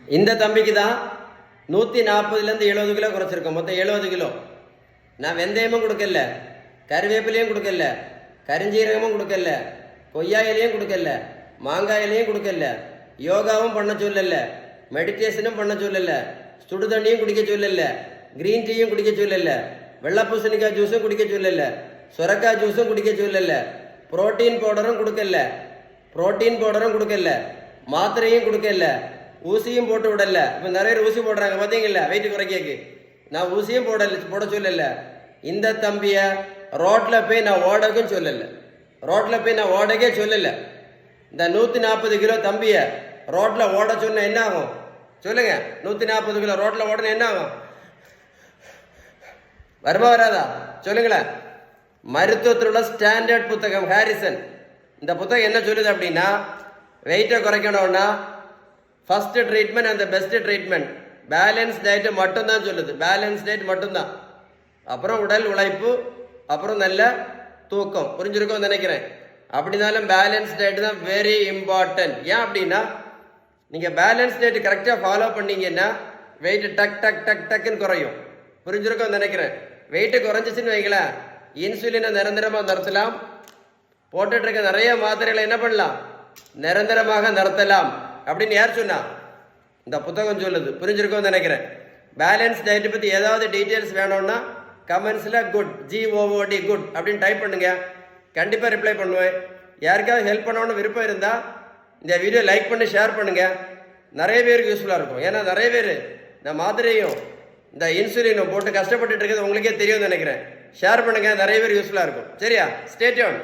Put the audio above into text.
இந்த தம்பிக்கு தான் 140லேருந்து 70 கிலோ குறைச்சிருக்கோம். மொத்தம் 70 கிலோ. நான் வெந்தயமும் கொடுக்கல, கருவேப்பிலையும் கொடுக்கல, கரிஞ்சீரகமும் கொடுக்கல, கொய்யா இலையும் கொடுக்கல, மாங்காய் இலையும் கொடுக்கல, யோகாவும் பண்ண சொல்லல, மெடிடேஷனும் பண்ண சொல்லல, சுடு தண்ணியும் குடிக்க சொல்லல, கிரீன் டீயும் குடிக்க சொல்லல, வெள்ளப்பூசணிக்காய் ஜூஸும் குடிக்க சொல்லல, சுரக்காய் ஜூஸும் குடிக்க சொல்லல, புரோட்டீன் பவுடரும் கொடுக்கல, மாத்திரையும் கொடுக்கல, ஊசியும் போட்டு விடல. இப்போ நிறைய பேர் ஊசி போடுறாங்க பார்த்தீங்கல்ல, வெயிட் குறைக்க. நான் ஊசியும் போட சொல்லல. இந்த தம்பிய ரோட்ல போய் நான் ஓடவே சொல்லல. இந்த 140 கிலோ தம்பிய ரோட்ல ஓட சொன்ன என்ன ஆகும் சொல்லுங்க? 140 கிலோ ரோட்ல ஓடன என்ன ஆகும்? வருமா வராதா சொல்லுங்களேன். மருத்துவத்தில் உள்ள ஸ்டாண்டர்ட் புத்தகம் ஹாரிசன். இந்த புத்தகம் என்ன சொல்லுது அப்படின்னா, வெயிட்டை குறைக்கணும்னா ஃபர்ஸ்ட் ட்ரீட்மெண்ட் அந்த பெஸ்ட் ட்ரீட்மெண்ட் பேலன்ஸ் டயட் மட்டும்தான் சொல்லுது. பேலன்ஸ் டயட் மட்டும்தான். அப்புறம் உடல் உழைப்பு, அப்புறம் நல்ல தூக்கம். புரிஞ்சிருக்கோம் நினைக்கிறேன். அப்படினாலும் பேலன்ஸ் டயட் தான் வெரி இம்பார்ட்டன்ட். ஏன் அப்படின்னா, நீங்கள் பேலன்ஸ் டயட் கரெக்டாக ஃபாலோ பண்ணீங்கன்னா வெயிட் டக் டக் டக் டக்குன்னு குறையும். புரிஞ்சிருக்கோம் நினைக்கிறேன். வெயிட்டு குறைஞ்சிச்சுன்னு வைங்களேன், இன்சுலினை நிரந்தரமாக நிறுத்தலாம். போட்டுட்டு இருக்க நிறைய மாத்திரைகளை என்ன பண்ணலாம்? நிரந்தரமாக நிறுத்தலாம். அப்படின்னு யார் சொன்னா? இந்த புத்தகம் சொல்லுது. புரிஞ்சிருக்கோம் நினைக்கிறேன். பேலன்ஸ் டயட் பற்றி ஏதாவது டீட்டெயில்ஸ் வேணும்னா கமெண்ட்ஸில் குட் GOOD குட் அப்படின்னு டைப் பண்ணுங்க. கண்டிப்பாக ரிப்ளை பண்ணுவேன். யாருக்காவது ஹெல்ப் பண்ணணும்னு விருப்பம் இருந்தால் இந்த வீடியோ லைக் பண்ணி ஷேர் பண்ணுங்கள். நிறைய பேருக்கு யூஸ்ஃபுல்லாக இருக்கும். ஏன்னா நிறைய பேர் இந்த மாத்திரையும் இந்த இன்சுலினும் போட்டு கஷ்டப்பட்டுட்டு இருக்கிறது உங்களுக்கே தெரியும்னு நினைக்கிறேன். ஷேர் பண்ணுங்கள், நிறைய பேர் யூஸ்ஃபுல்லாக இருக்கும். சரியா? Stay tune.